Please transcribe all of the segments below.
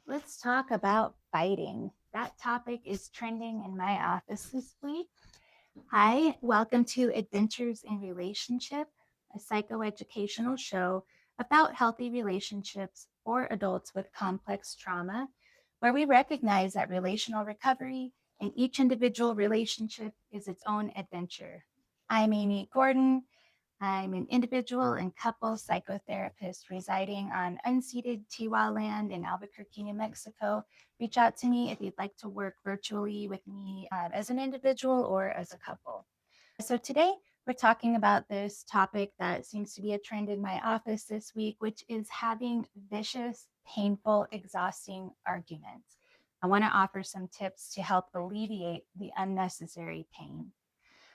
Let's talk about fighting. That topic is trending in my office this week. Hi, welcome to Adventures in Relationship, a psychoeducational show about healthy relationships for adults with complex trauma, where we recognize that relational recovery in each individual relationship is its own adventure. I'm Amy Gordon. I'm an individual and couple psychotherapist residing on unceded Tiwa land in Albuquerque, New Mexico. Reach out to me if you'd like to work virtually with me as an individual or as a couple. So, today we're talking about this topic that seems to be a trend in my office this week, which is having vicious, painful, exhausting arguments. I want to offer some tips to help alleviate the unnecessary pain.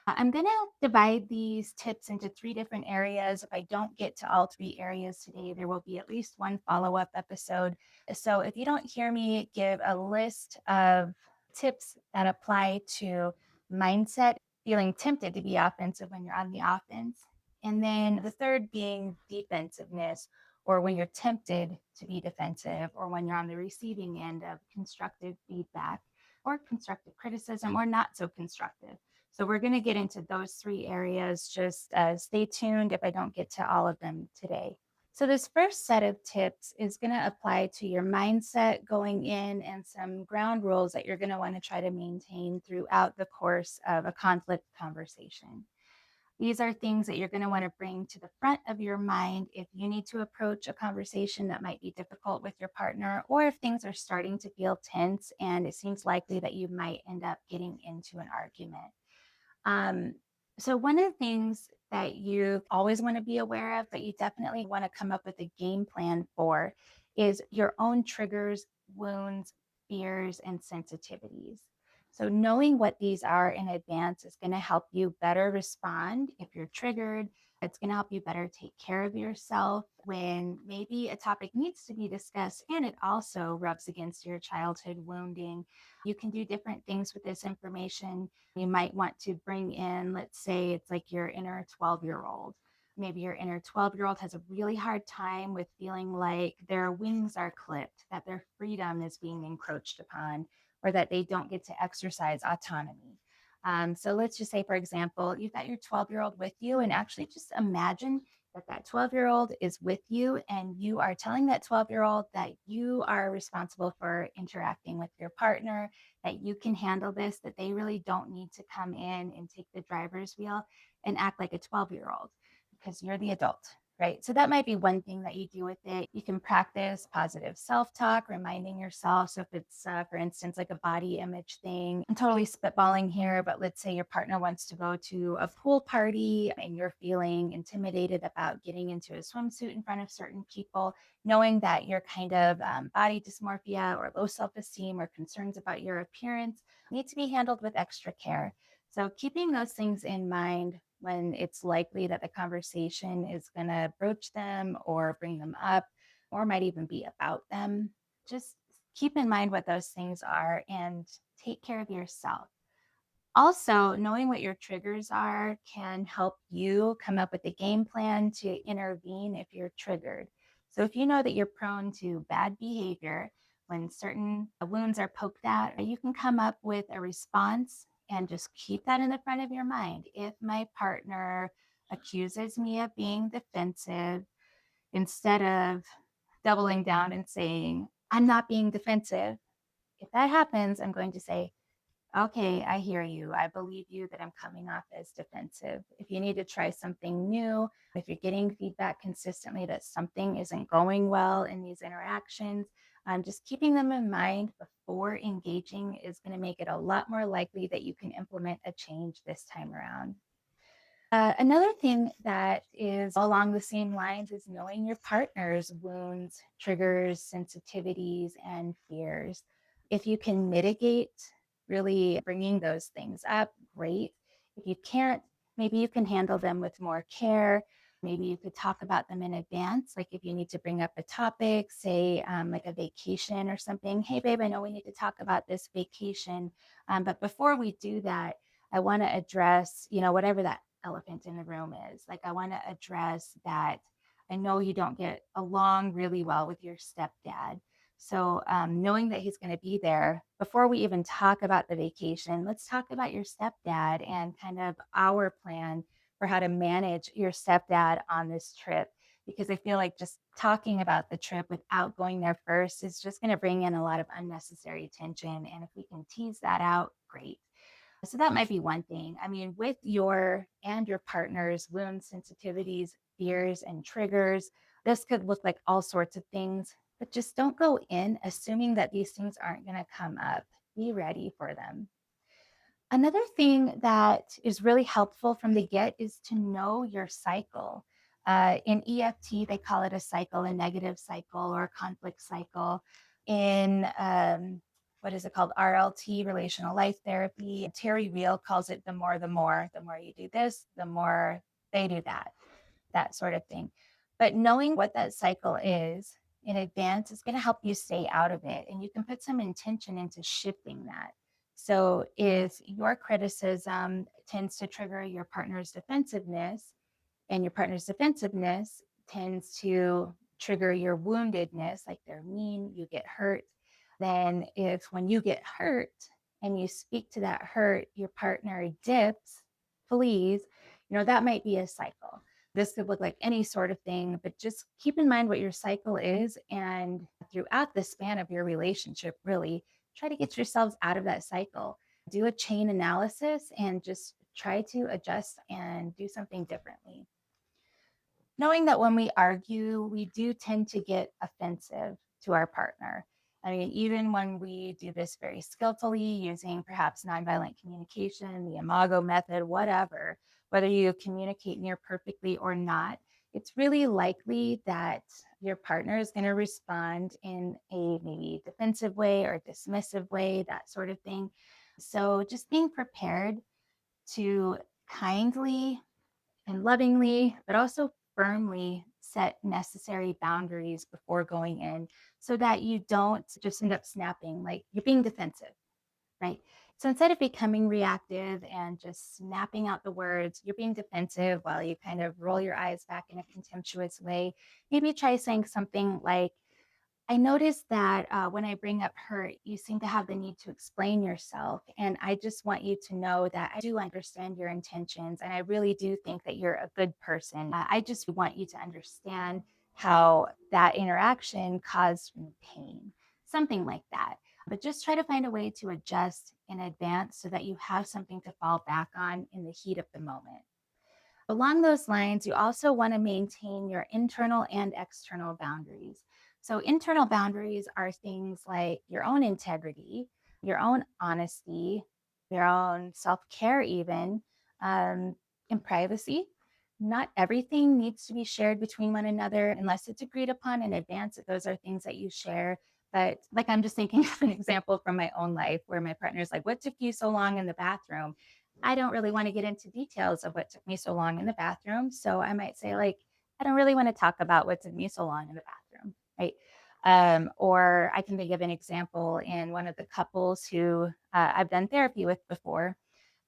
I'm going to divide these tips into three different areas. If I don't get to all three areas today, there will be at least one follow up episode. So if you don't hear me give a list of tips that apply to mindset, feeling tempted to be offensive when you're on the offense. And then the third being defensiveness, or when you're tempted to be defensive, or when you're on the receiving end of constructive feedback or constructive criticism or not so constructive. So we're going to get into those three areas. Just stay tuned if I don't get to all of them today. So this first set of tips is going to apply to your mindset going in and some ground rules that you're going to want to try to maintain throughout the course of a conflict conversation. These are things that you're going to want to bring to the front of your mind if you need to approach a conversation that might be difficult with your partner, or if things are starting to feel tense and it seems likely that you might end up getting into an argument. Um, so one of the things that you always want to be aware of, but you definitely want to come up with a game plan for, is your own triggers, wounds, fears, and sensitivities. So knowing what these are in advance is going to help you better respond if you're triggered. It's going to help you better take care of yourself when maybe a topic needs to be discussed and it also rubs against your childhood wounding. You can do different things with this information. You might want to bring in, let's say it's like your inner 12-year-old. Maybe your inner 12-year-old has a really hard time with feeling like their wings are clipped, that their freedom is being encroached upon, or that they don't get to exercise autonomy. So let's just say, for example, you've got your 12-year-old with you, and actually just imagine that that 12-year-old is with you, and you are telling that 12-year-old that you are responsible for interacting with your partner, that you can handle this, that they really don't need to come in and take the driver's wheel and act like a 12-year-old because you're the adult, right? So that might be one thing that you do with it. You can practice positive self talk, reminding yourself. So if it's, for instance, like a body image thing, I'm totally spitballing here, but let's say your partner wants to go to a pool party and you're feeling intimidated about getting into a swimsuit in front of certain people, knowing that your kind of body dysmorphia or low self esteem or concerns about your appearance need to be handled with extra care. So, keeping those things in mind when it's likely that the conversation is going to broach them or bring them up, or might even be about them, just keep in mind what those things are and take care of yourself. Also, knowing what your triggers are can help you come up with a game plan to intervene if you're triggered. So, if you know that you're prone to bad behavior when certain wounds are poked at, you can come up with a response and just keep that in the front of your mind. If my partner accuses me of being defensive, instead of doubling down and saying, I'm not being defensive, if that happens, I'm going to say, okay, I hear you. I believe you that I'm coming off as defensive. If you need to try something new, if you're getting feedback consistently that something isn't going well in these interactions, just keeping them in mind before engaging is going to make it a lot more likely that you can implement a change this time around. Another thing that is along the same lines is knowing your partner's wounds, triggers, sensitivities, and fears. If you can mitigate really bringing those things up, great. If you can't, maybe you can handle them with more care. Maybe you could talk about them in advance. Like if you need to bring up a topic, say like a vacation or something. Hey, babe, I know we need to talk about this vacation. But before we do that, I want to address, whatever that elephant in the room is. Like, I want to address that I know you don't get along really well with your stepdad. So, knowing that he's going to be there, before we even talk about the vacation, let's talk about your stepdad and kind of our plan for how to manage your stepdad on this trip. Because I feel like just talking about the trip without going there first is just going to bring in a lot of unnecessary tension. And if we can tease that out, great. So that might be one thing. I mean, with your and your partner's wound sensitivities, fears, and triggers, this could look like all sorts of things, but just don't go in assuming that these things aren't going to come up. Be ready for them. Another thing that is really helpful from the get is to know your cycle. In EFT, they call it a cycle, a negative cycle or a conflict cycle. In what is it called? RLT, relational life therapy. Terry Real calls it the more, the more. The more you do this, the more they do that, that sort of thing. But knowing what that cycle is in advance is going to help you stay out of it. And you can put some intention into shifting that. So if your criticism tends to trigger your partner's defensiveness, and your partner's defensiveness tends to trigger your woundedness, like they're mean, you get hurt, then if when you get hurt and you speak to that hurt, your partner dips, flees, that might be a cycle. This could look like any sort of thing, but just keep in mind what your cycle is. And throughout the span of your relationship, really try to get yourselves out of that cycle. Do a chain analysis and just try to adjust and do something differently. Knowing that when we argue, we do tend to get offensive to our partner. I mean, even when we do this very skillfully using perhaps nonviolent communication, the Imago method, whatever, whether you communicate near perfectly or not, it's really likely that your partner is going to respond in a maybe defensive way or dismissive way, that sort of thing. So just being prepared to kindly and lovingly, but also firmly set necessary boundaries before going in so that you don't just end up snapping, like you're being defensive, right? So instead of becoming reactive and just snapping out the words, you're being defensive while you kind of roll your eyes back in a contemptuous way. Maybe try saying something like, I noticed that when I bring up hurt, you seem to have the need to explain yourself. And I just want you to know that I do understand your intentions. And I really do think that you're a good person. I just want you to understand how that interaction caused me pain, something like that. But just try to find a way to adjust in advance so that you have something to fall back on in the heat of the moment. Along those lines, you also want to maintain your internal and external boundaries. So, internal boundaries are things like your own integrity, your own honesty, your own self care, even, um, and privacy. Not everything needs to be shared between one another unless it's agreed upon in advance that those are things that you share. But like, I'm just thinking of an example from my own life where my partner's like, what took you so long in the bathroom? I don't really want to get into details of what took me so long in the bathroom. So I might say, like, I don't really want to talk about what took me so long in the bathroom, right? Or I can think of an example in one of the couples who I've done therapy with before.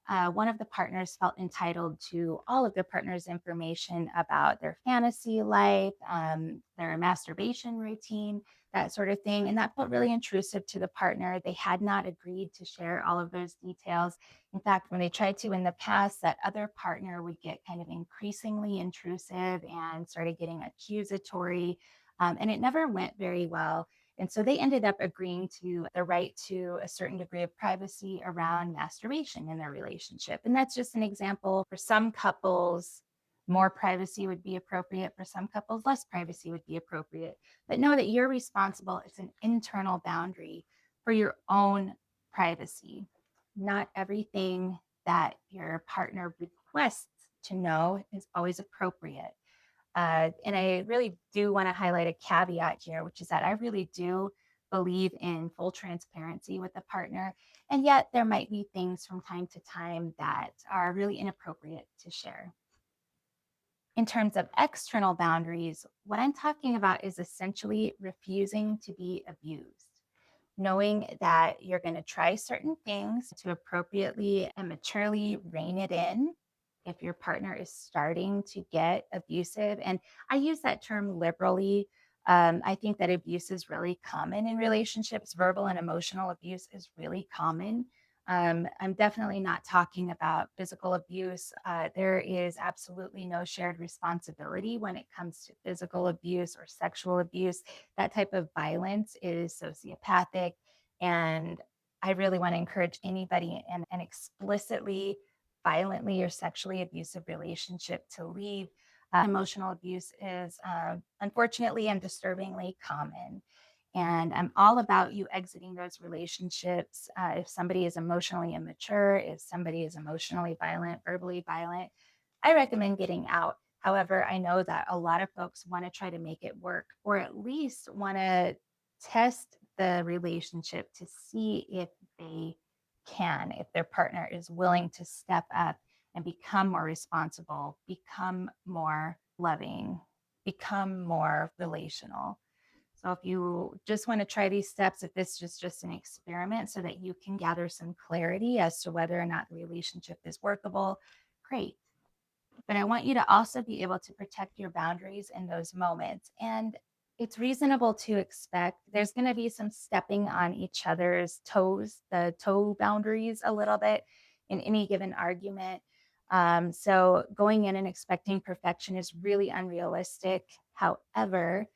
One of the partners felt entitled to all of their partner's information about their fantasy life, their masturbation routine, that sort of thing. And that felt really intrusive to the partner. They had not agreed to share all of those details. In fact, when they tried to in the past, that other partner would get kind of increasingly intrusive and started getting accusatory. And it never went very well. And so they ended up agreeing to the right to a certain degree of privacy around masturbation in their relationship. And that's just an example. For some couples, more privacy would be appropriate. For some couples, less privacy would be appropriate. But know that you're responsible. It's an internal boundary for your own privacy. Not everything that your partner requests to know is always appropriate. And I really do want to highlight a caveat here, which is that I really do believe in full transparency with a partner. And yet there might be things from time to time that are really inappropriate to share. In terms of external boundaries, what I'm talking about is essentially refusing to be abused. Knowing that you're going to try certain things to appropriately and maturely rein it in if your partner is starting to get abusive. And I use that term liberally. I think that abuse is really common in relationships. Verbal and emotional abuse is really common. I'm definitely not talking about physical abuse. There is absolutely no shared responsibility when it comes to physical abuse or sexual abuse. That type of violence is sociopathic. And I really want to encourage anybody in an explicitly violently or sexually abusive relationship to leave. Emotional abuse is unfortunately and disturbingly common. And I'm all about you exiting those relationships. If somebody is emotionally immature, if somebody is emotionally violent, verbally violent, I recommend getting out. However, I know that a lot of folks want to try to make it work, or at least want to test the relationship to see if they can, if their partner is willing to step up and become more responsible, become more loving, become more relational. So if you just want to try these steps, if this is just an experiment so that you can gather some clarity as to whether or not the relationship is workable, great. But I want you to also be able to protect your boundaries in those moments. And it's reasonable to expect there's going to be some stepping on each other's toes, the toe boundaries a little bit in any given argument. So going in and expecting perfection is really unrealistic. However,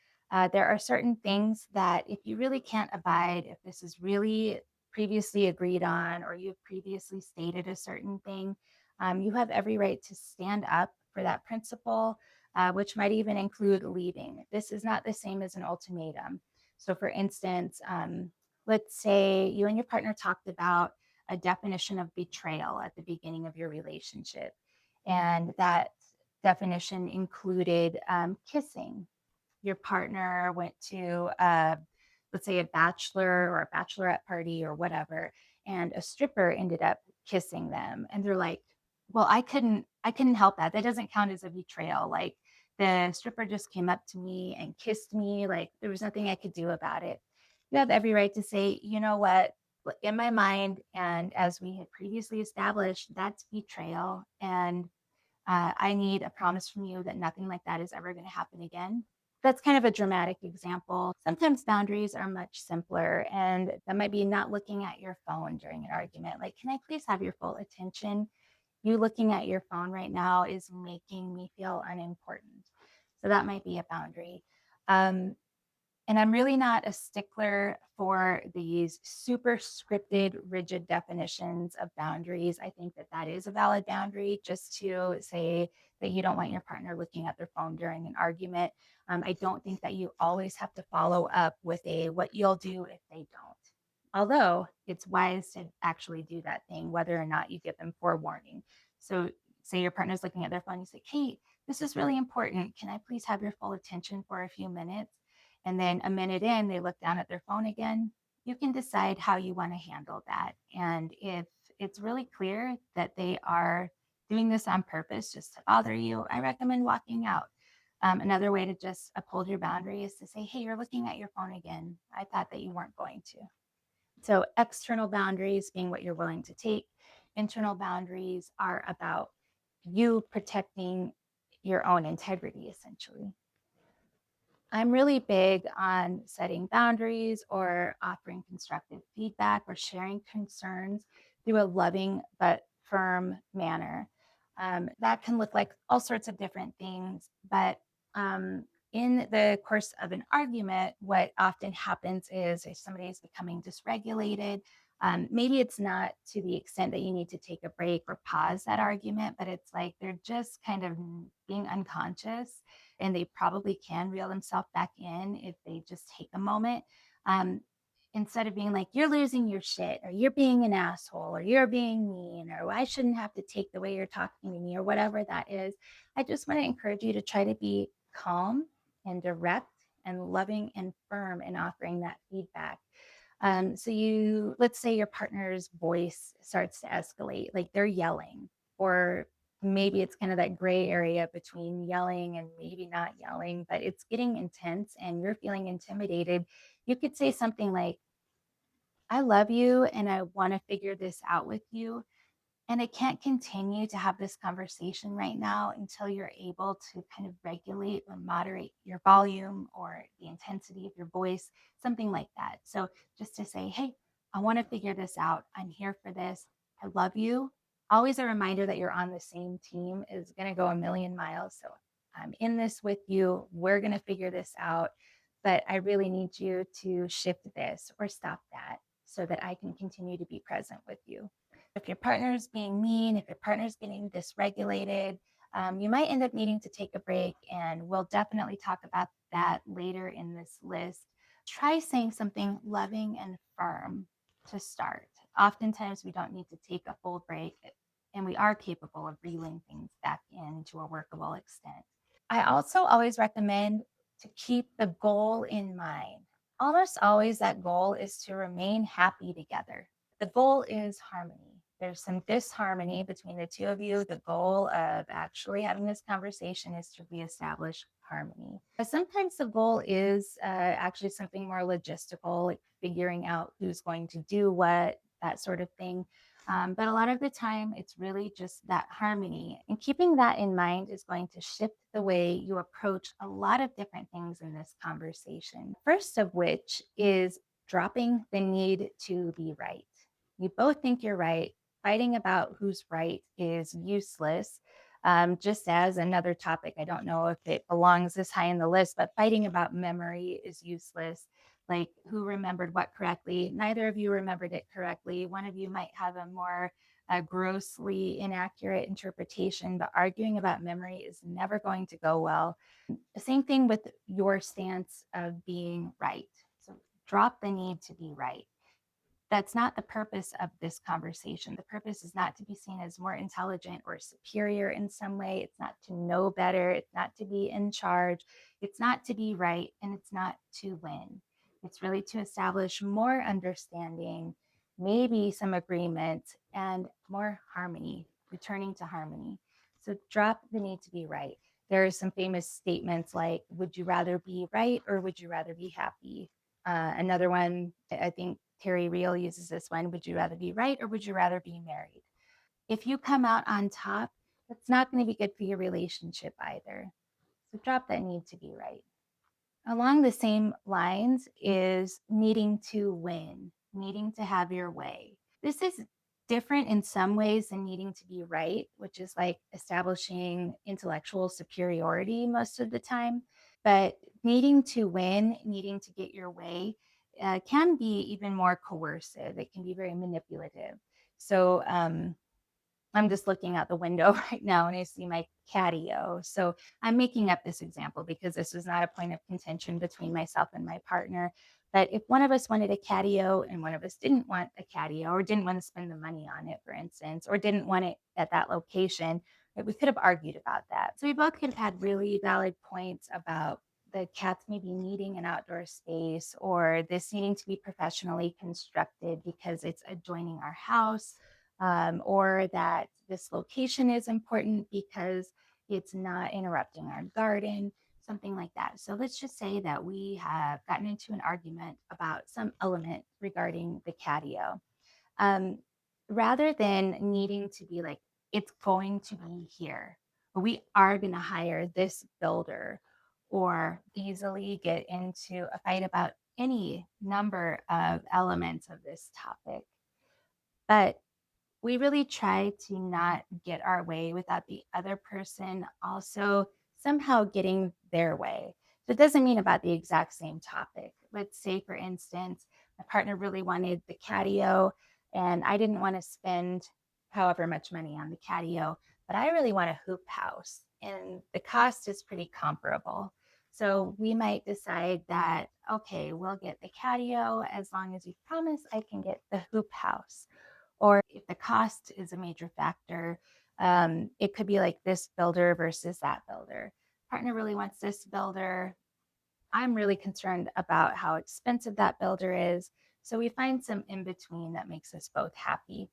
there are certain things that if you really can't abide, if this is really previously agreed on, or you've previously stated a certain thing, you have every right to stand up for that principle, which might even include leaving. This is not the same as an ultimatum. So, for instance, let's say you and your partner talked about a definition of betrayal at the beginning of your relationship, and that definition included kissing. Your partner went to let's say a bachelor or a bachelorette party or whatever, and a stripper ended up kissing them, and they're like, well, I couldn't help that. That doesn't count as a betrayal. Like, the stripper just came up to me and kissed me, like there was nothing I could do about it. You have every right to say, you know what, in my mind, and as we had previously established, that's betrayal, and I need a promise from you that nothing like that is ever going to happen again. That's kind of a dramatic example. Sometimes boundaries are much simpler, and that might be not looking at your phone during an argument. Like, can I please have your full attention? You looking at your phone right now is making me feel unimportant. So that might be a boundary. Um, and I'm really not a stickler for these super scripted, rigid definitions of boundaries. I think that that is a valid boundary, just to say that you don't want your partner looking at their phone during an argument. I don't think that you always have to follow up with a what you'll do if they don't. Although it's wise to actually do that thing, whether or not you give them forewarning. So, say your partner's looking at their phone, you say, "Hey, this is really important. Can I please have your full attention for a few minutes?" And then a minute in, they look down at their phone again. You can decide how you want to handle that. And if it's really clear that they are doing this on purpose just to bother you, I recommend walking out. Another way to just uphold your boundary is to say, hey, you're looking at your phone again. I thought that you weren't going to. So, external boundaries being what you're willing to take, internal boundaries are about you protecting your own integrity, essentially. I'm really big on setting boundaries or offering constructive feedback or sharing concerns through a loving but firm manner. That can look like all sorts of different things, but in the course of an argument, what often happens is if somebody is becoming dysregulated, maybe it's not to the extent that you need to take a break or pause that argument, but it's like they're just kind of being unconscious, and they probably can reel themselves back in if they just take a moment. Um, Instead of being like, you're losing your shit, or you're being an asshole, or you're being mean, or I shouldn't have to take the way you're talking to me, or whatever that is, I just want to encourage you to try to be calm and direct and loving and firm in offering that feedback. So let's say your partner's voice starts to escalate, like they're yelling, or maybe it's kind of that gray area between yelling and maybe not yelling, but it's getting intense and you're feeling intimidated. You could say something like, I love you and I want to figure this out with you. And I can't continue to have this conversation right now until you're able to kind of regulate or moderate your volume or the intensity of your voice, something like that. So just to say, hey, I want to figure this out. I'm here for this. I love you. Always a reminder that you're on the same team is going to go a million miles. So I'm in this with you. We're going to figure this out. But I really need you to shift this or stop that so that I can continue to be present with you. If your partner's being mean, if your partner's getting dysregulated, you might end up needing to take a break. And we'll definitely talk about that later in this list. Try saying something loving and firm to start. Oftentimes, we don't need to take a full break, and we are capable of reeling things back in to a workable extent. I also always recommend to keep the goal in mind. Almost always, that goal is to remain happy together. The goal is harmony. There's some disharmony between the two of you. The goal of actually having this conversation is to reestablish harmony. But sometimes the goal is actually something more logistical, like figuring out who's going to do what, that sort of thing. But a lot of the time, it's really just that harmony. And keeping that in mind is going to shift the way you approach a lot of different things in this conversation. First of which is dropping the need to be right. You both think you're right. Fighting about who's right is useless. Just as another topic, I don't know if it belongs this high in the list, but fighting about memory is useless, like who remembered what correctly. Neither of you remembered it correctly. One of you might have a more grossly inaccurate interpretation, but arguing about memory is never going to go well. The same thing with your stance of being right. So drop the need to be right. That's not the purpose of this conversation. The purpose is not to be seen as more intelligent or superior in some way. It's not to know better. It's not to be in charge. It's not to be right. And it's not to win. It's really to establish more understanding, maybe some agreement, and more harmony, returning to harmony. So drop the need to be right. There are some famous statements like, would you rather be right or would you rather be happy? Another one, I think Terry Real uses this one. Would you rather be right or would you rather be married? If you come out on top, that's not going to be good for your relationship either. So drop that need to be right. Along the same lines is needing to win, needing to have your way. This is different in some ways than needing to be right, which is like establishing intellectual superiority most of the time. But needing to win, needing to get your way, can be even more coercive. It can be very manipulative. So, I'm just looking out the window right now and I see my catio. So I'm making up this example because this was not a point of contention between myself and my partner. But if one of us wanted a catio and one of us didn't want a catio or didn't want to spend the money on it, for instance, or didn't want it at that location, right, we could have argued about that. So we both could have had really valid points about the cats maybe needing an outdoor space or this needing to be professionally constructed because it's adjoining our house, or that this location is important because it's not interrupting our garden, something like that. So let's just say that we have gotten into an argument about some element regarding the catio. Um, Rather than needing to be like, it's going to be here, or we are going to hire this builder, or easily get into a fight about any number of elements of this topic. But we really try to not get our way without the other person also somehow getting their way. So it doesn't mean about the exact same topic. Let's say, for instance, my partner really wanted the catio, and I didn't want to spend however much money on the catio, but I really want a hoop house, and the cost is pretty comparable. So we might decide that, okay, we'll get the catio as long as you promise I can get the hoop house. Or if the cost is a major factor, it could be like this builder versus that builder. Partner really wants this builder. I'm really concerned about how expensive that builder is. So we find some in between that makes us both happy.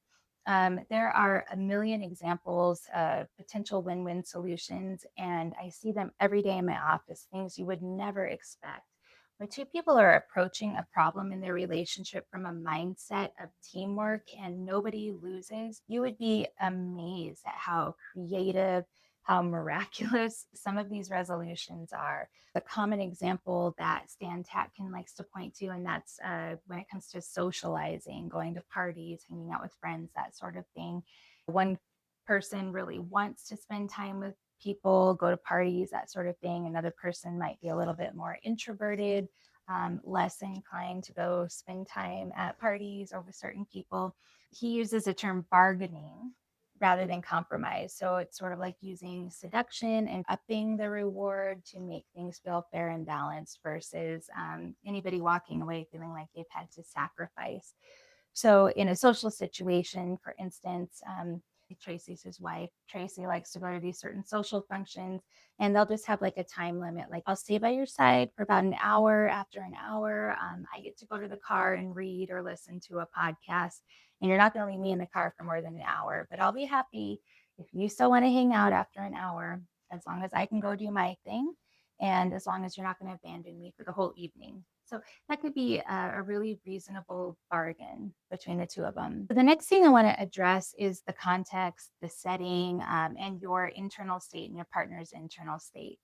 There are a million examples of potential win win solutions, and I see them every day in my office, things you would never expect. When two people are approaching a problem in their relationship from a mindset of teamwork and nobody loses, you would be amazed at how creative, how miraculous some of these resolutions are. A common example that Stan Tatkin likes to point to, and that's when it comes to socializing, going to parties, hanging out with friends, that sort of thing. One person really wants to spend time with people, go to parties, that sort of thing. Another person might be a little bit more introverted, less inclined to go spend time at parties or with certain people. He uses the term bargaining rather than compromise. So it's sort of like using seduction and upping the reward to make things feel fair and balanced versus anybody walking away feeling like they've had to sacrifice. So in a social situation, for instance, Tracy's his wife. Tracy likes to go to these certain social functions and they'll just have like a time limit. Like, I'll stay by your side for about an hour. After an hour, I get to go to the car and read or listen to a podcast. And you're not going to leave me in the car for more than an hour, but I'll be happy if you still want to hang out after an hour, as long as I can go do my thing. And as long as you're not going to abandon me for the whole evening. So that could be a really reasonable bargain between the two of them. The next thing I want to address is the context, the setting, and your internal state and your partner's internal state.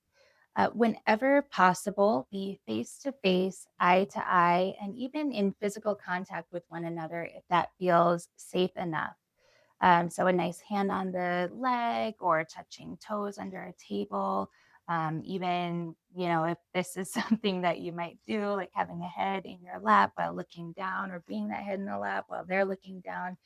Whenever possible, be face to face, eye to eye, and even in physical contact with one another if that feels safe enough. So a nice hand on the leg or touching toes under a table. Even, if this is something that you might do, like having a head in your lap while looking down or being that head in the lap while they're looking down.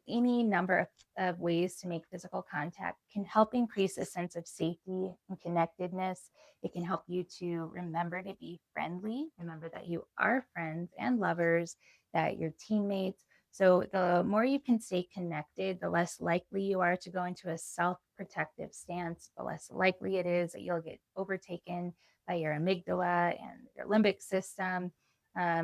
Any number of ways to make physical contact can help increase a sense of safety and connectedness. It can help you to remember to be friendly, remember that you are friends and lovers, that you're teammates. So the more you can stay connected, the less likely you are to go into a self-protective stance, the less likely it is that you'll get overtaken by your amygdala and your limbic system,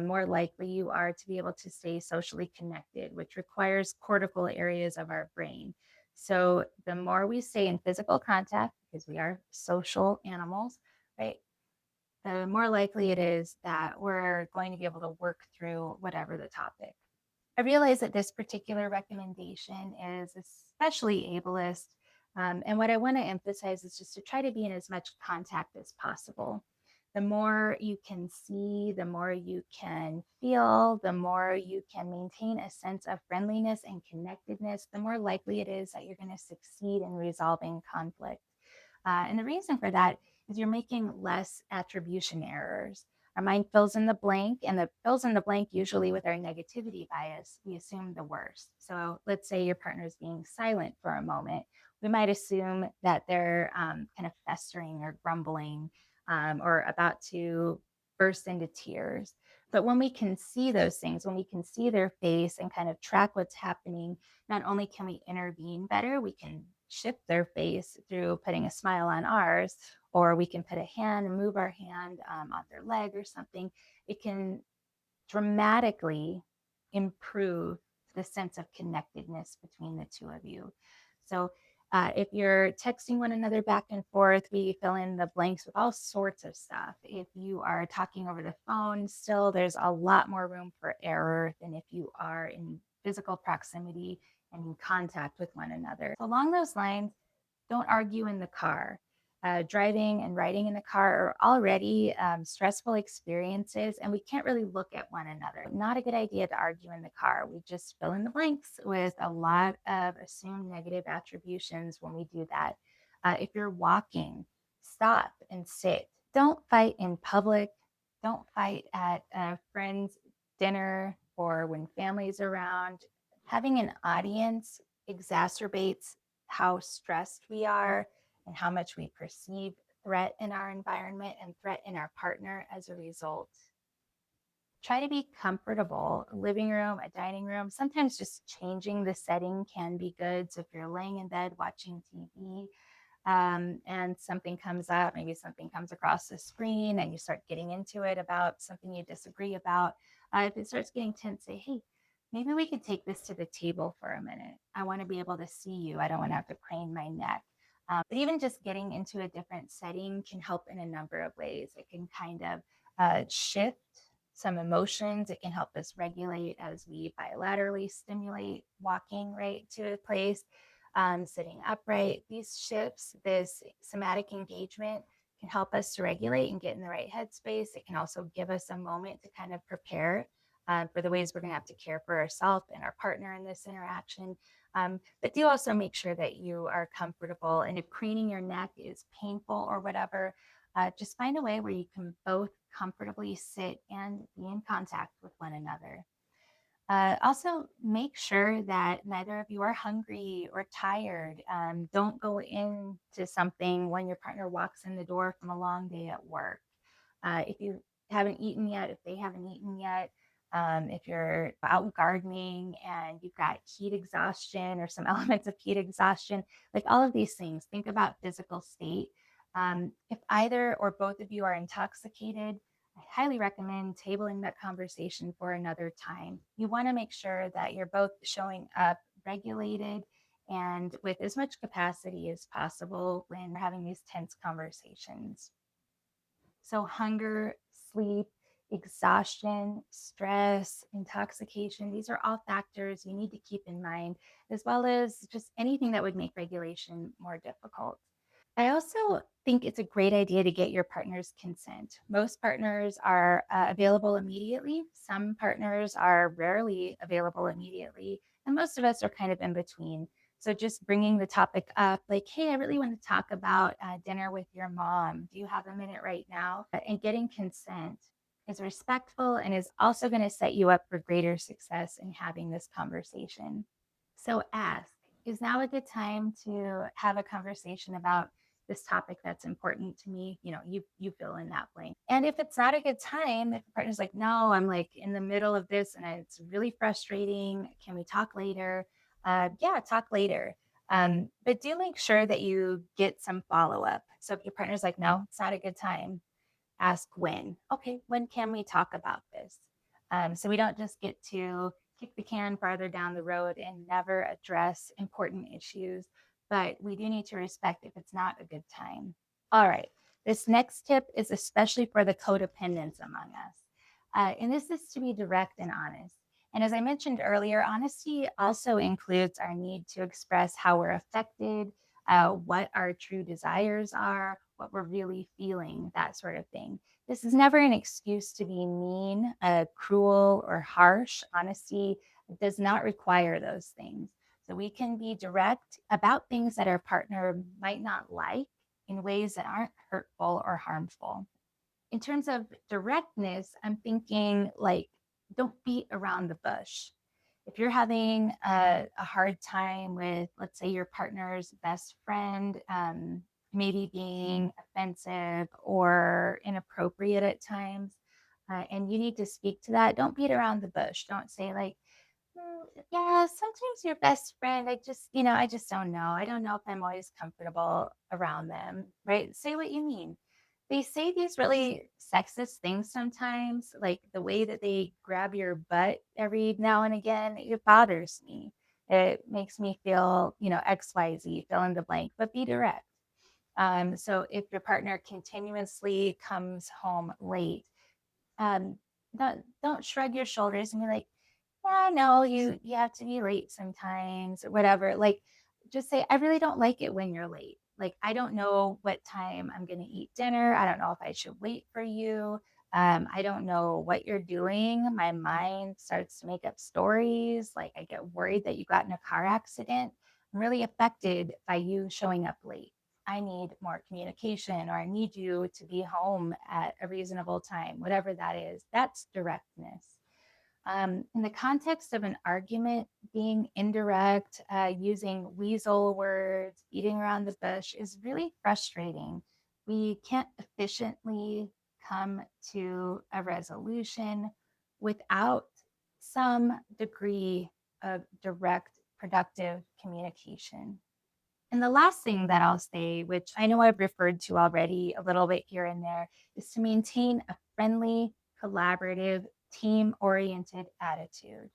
more likely you are to be able to stay socially connected, which requires cortical areas of our brain. So the more we stay in physical contact, because we are social animals, right? The more likely it is that we're going to be able to work through whatever the topic. I realize that this particular recommendation is especially ableist. And what I want to emphasize is just to try to be in as much contact as possible. The more you can see, the more you can feel, the more you can maintain a sense of friendliness and connectedness, the more likely it is that you're going to succeed in resolving conflict. And the reason for that is you're making less attribution errors. Our mind fills in the blank, and it fills in the blank usually with our negativity bias. We assume the worst. So let's say your partner is being silent for a moment. We might assume that they're kind of festering or grumbling or about to burst into tears. But when we can see those things, when we can see their face and kind of track what's happening, not only can we intervene better, we can shift their face through putting a smile on ours, or we can put a hand and move our hand on their leg or something. It can dramatically improve the sense of connectedness between the two of you. So, if you're texting one another back and forth, we fill in the blanks with all sorts of stuff. If you are talking over the phone, still, there's a lot more room for error than if you are in physical proximity and in contact with one another. So along those lines, don't argue in the car. Driving and riding in the car are already stressful experiences, and we can't really look at one another. Not a good idea to argue in the car. We just fill in the blanks with a lot of assumed negative attributions when we do that. If you're walking, stop and sit. Don't fight in public. Don't fight at a friend's dinner or when family's around. Having an audience exacerbates how stressed we are and how much we perceive threat in our environment and threat in our partner as a result. Try to be comfortable. A living room, a dining room, sometimes just changing the setting can be good. So if you're laying in bed watching TV, and something comes up, maybe something comes across the screen and you start getting into it about something you disagree about, if it starts getting tense, say, hey, maybe we could take this to the table for a minute. I want to be able to see you. I don't want to have to crane my neck. But even just getting into a different setting can help in a number of ways. It can kind of shift some emotions. It can help us regulate as we bilaterally stimulate walking right to a place, sitting upright. These shifts, this somatic engagement, can help us to regulate and get in the right headspace. It can also give us a moment to kind of prepare for the ways we're going to have to care for ourselves and our partner in this interaction. But do also make sure that you are comfortable. And if craning your neck is painful or whatever, just find a way where you can both comfortably sit and be in contact with one another. Also, make sure that neither of you are hungry or tired. Don't go into something when your partner walks in the door from a long day at work. If you haven't eaten yet, if they haven't eaten yet, if you're out gardening and you've got heat exhaustion or some elements of heat exhaustion, like all of these things, think about physical state. If either or both of you are intoxicated, I highly recommend tabling that conversation for another time. You want to make sure that you're both showing up regulated and with as much capacity as possible when we're having these tense conversations. So, hunger, sleep, exhaustion, stress, intoxication, these are all factors you need to keep in mind, as well as just anything that would make regulation more difficult. I also think it's a great idea to get your partner's consent. Most partners are available immediately. Some partners are rarely available immediately. And most of us are kind of in between. So just bringing the topic up, like, hey, I really want to talk about dinner with your mom. Do you have a minute right now? And getting consent is respectful and is also going to set you up for greater success in having this conversation. So ask, is now a good time to have a conversation about this topic that's important to me? You fill in that blank. And if it's not a good time, if the partner's like, no, I'm like in the middle of this and it's really frustrating. Can we talk later? Yeah, talk later. But do make sure that you get some follow up. So if your partner's like, no, it's not a good time, ask when. Okay, when can we talk about this? So we don't just get to kick the can farther down the road and never address important issues, but we do need to respect if it's not a good time. All right, this next tip is especially for the codependents among us. And this is to be direct and honest. And as I mentioned earlier, honesty also includes our need to express how we're affected, what our true desires are, what we're really feeling, that sort of thing. This is never an excuse to be mean, cruel, or harsh. Honesty does not require those things. So we can be direct about things that our partner might not like in ways that aren't hurtful or harmful. In terms of directness, I'm thinking like, don't beat around the bush. If you're having a hard time with, let's say, your partner's best friend, maybe being offensive or inappropriate at times, and you need to speak to that, don't beat around the bush. Don't say, like, yeah, sometimes your best friend, I just don't know. I don't know if I'm always comfortable around them, right? Say what you mean. They say these really sexist things sometimes, like the way that they grab your butt every now and again. It bothers me. It makes me feel, XYZ, fill in the blank, but be direct. So if your partner continuously comes home late, um, don't shrug your shoulders and be like, yeah, no, you have to be late sometimes or whatever. Like, just say, I really don't like it when you're late. Like, I don't know what time I'm going to eat dinner. I don't know if I should wait for you. I don't know what you're doing. My mind starts to make up stories. Like, I get worried that you got in a car accident. I'm really affected by you showing up late. I need more communication, or I need you to be home at a reasonable time, whatever that is. That's directness. In the context of an argument, being indirect, using weasel words, beating around the bush is really frustrating. We can't efficiently come to a resolution without some degree of direct, productive communication. And the last thing that I'll say, which I know I've referred to already a little bit here and there, is to maintain a friendly, collaborative, team oriented attitude.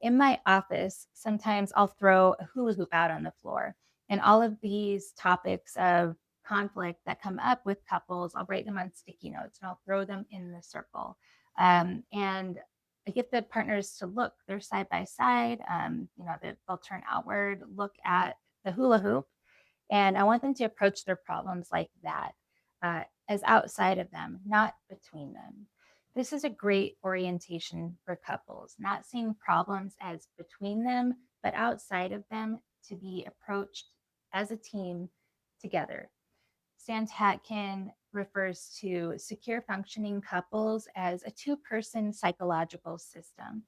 In my office, sometimes I'll throw a hula hoop out on the floor, and all of these topics of conflict that come up with couples, I'll write them on sticky notes and I'll throw them in the circle. And I get the partners to look, they're side by side, they'll turn outward, look at the hula hoop. And I want them to approach their problems like that, as outside of them, not between them. This is a great orientation for couples, not seeing problems as between them, but outside of them to be approached as a team together. Stantatkin refers to secure functioning couples as a two-person psychological system.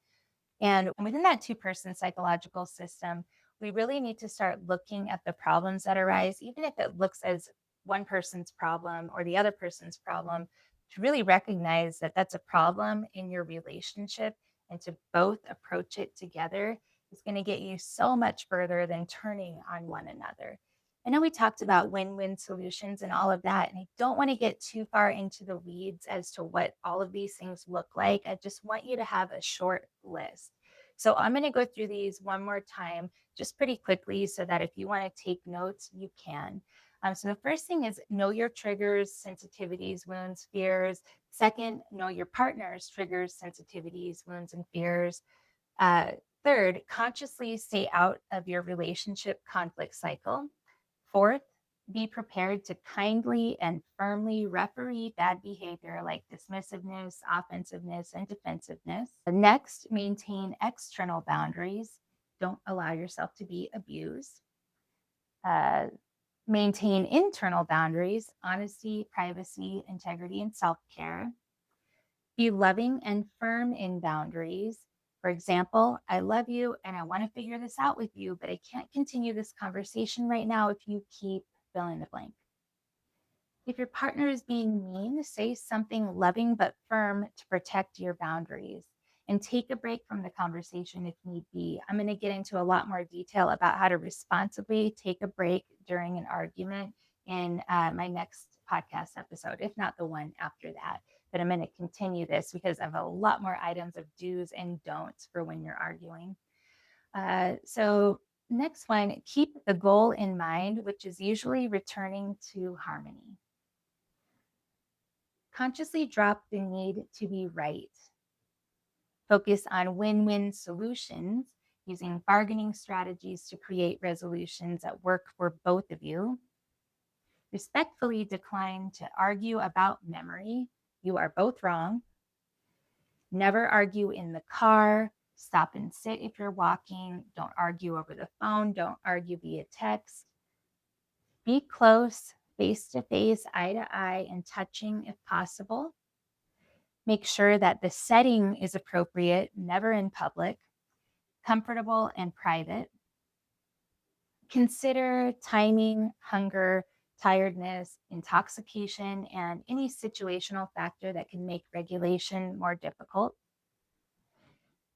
And within that two-person psychological system, we really need to start looking at the problems that arise, even if it looks as one person's problem or the other person's problem, to really recognize that that's a problem in your relationship and to both approach it together is going to get you so much further than turning on one another. I know we talked about win-win solutions and all of that, and I don't want to get too far into the weeds as to what all of these things look like. I just want you to have a short list. So I'm going to go through these one more time, just pretty quickly, so that if you want to take notes, you can. So the first thing is know your triggers, sensitivities, wounds, fears. Second, know your partner's triggers, sensitivities, wounds, and fears. Uh, Third, consciously stay out of your relationship conflict cycle. Fourth, be prepared to kindly and firmly referee bad behavior like dismissiveness, offensiveness, and defensiveness. Next, maintain external boundaries. Don't allow yourself to be abused. Uh, Maintain internal boundaries, honesty, privacy, integrity, and self care. Be loving and firm in boundaries. For example, I love you and I want to figure this out with you, but I can't continue this conversation right now if you keep fill in the blank. If your partner is being mean, say something loving but firm to protect your boundaries and take a break from the conversation if need be. I'm going to get into a lot more detail about how to responsibly take a break during an argument in my next podcast episode, if not the one after that. But I'm going to continue this because I have a lot more items of do's and don'ts for when you're arguing. So, next one, keep the goal in mind, which is usually returning to harmony. Consciously drop the need to be right. Focus on win-win solutions using bargaining strategies to create resolutions that work for both of you. Respectfully decline to argue about memory. You are both wrong. Never argue in the car. Stop and sit if you're walking. Don't argue over the phone. Don't argue via text. Be close, face to face, eye to eye, and touching if possible. Make sure that the setting is appropriate, never in public, comfortable and private. Consider timing, hunger, tiredness, intoxication, and any situational factor that can make regulation more difficult.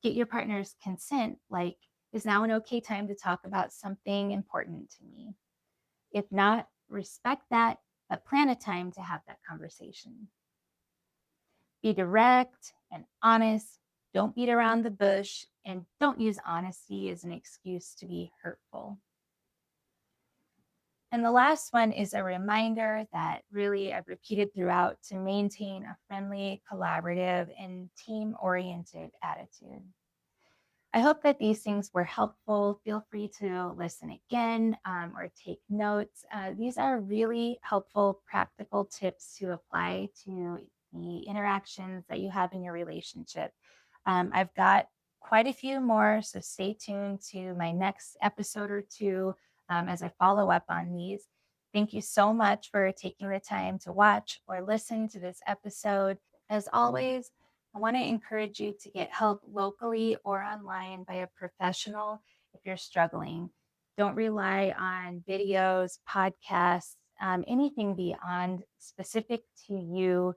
Get your partner's consent, like, is now an okay time to talk about something important to me? If not, respect that, but plan a time to have that conversation. Be direct and honest. Don't beat around the bush, and don't use honesty as an excuse to be hurtful. And the last one is a reminder that really I've repeated throughout to maintain a friendly, collaborative, and team-oriented attitude. I hope that these things were helpful. Feel free to listen again or take notes. These are really helpful, practical tips to apply to the interactions that you have in your relationship. I've got quite a few more, so stay tuned to my next episode or two as I follow up on these. Thank you so much for taking the time to watch or listen to this episode. As always, I want to encourage you to get help locally or online by a professional if you're struggling. Don't rely on videos, podcasts, anything beyond specific to you,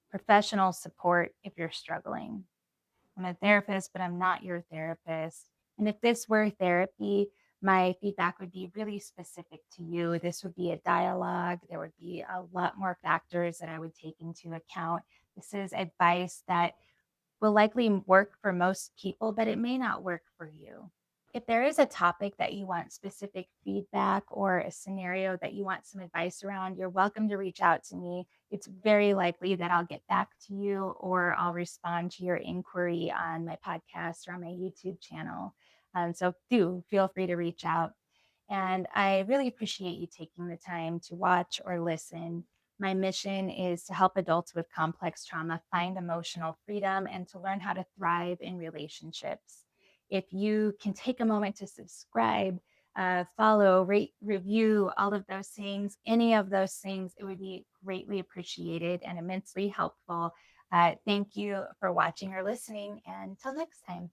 professional support if you're struggling. I'm a therapist, but I'm not your therapist. And if this were therapy, my feedback would be really specific to you. This would be a dialogue. There would be a lot more factors that I would take into account. This is advice that will likely work for most people, but it may not work for you. If there is a topic that you want specific feedback or a scenario that you want some advice around, you're welcome to reach out to me. It's very likely that I'll get back to you or I'll respond to your inquiry on my podcast or on my YouTube channel. So do feel free to reach out. And I really appreciate you taking the time to watch or listen. My mission is to help adults with complex trauma find emotional freedom and to learn how to thrive in relationships. If you can take a moment to subscribe, follow, rate, review, all of those things, any of those things, it would be greatly appreciated and immensely helpful. Thank you for watching or listening. And until next time.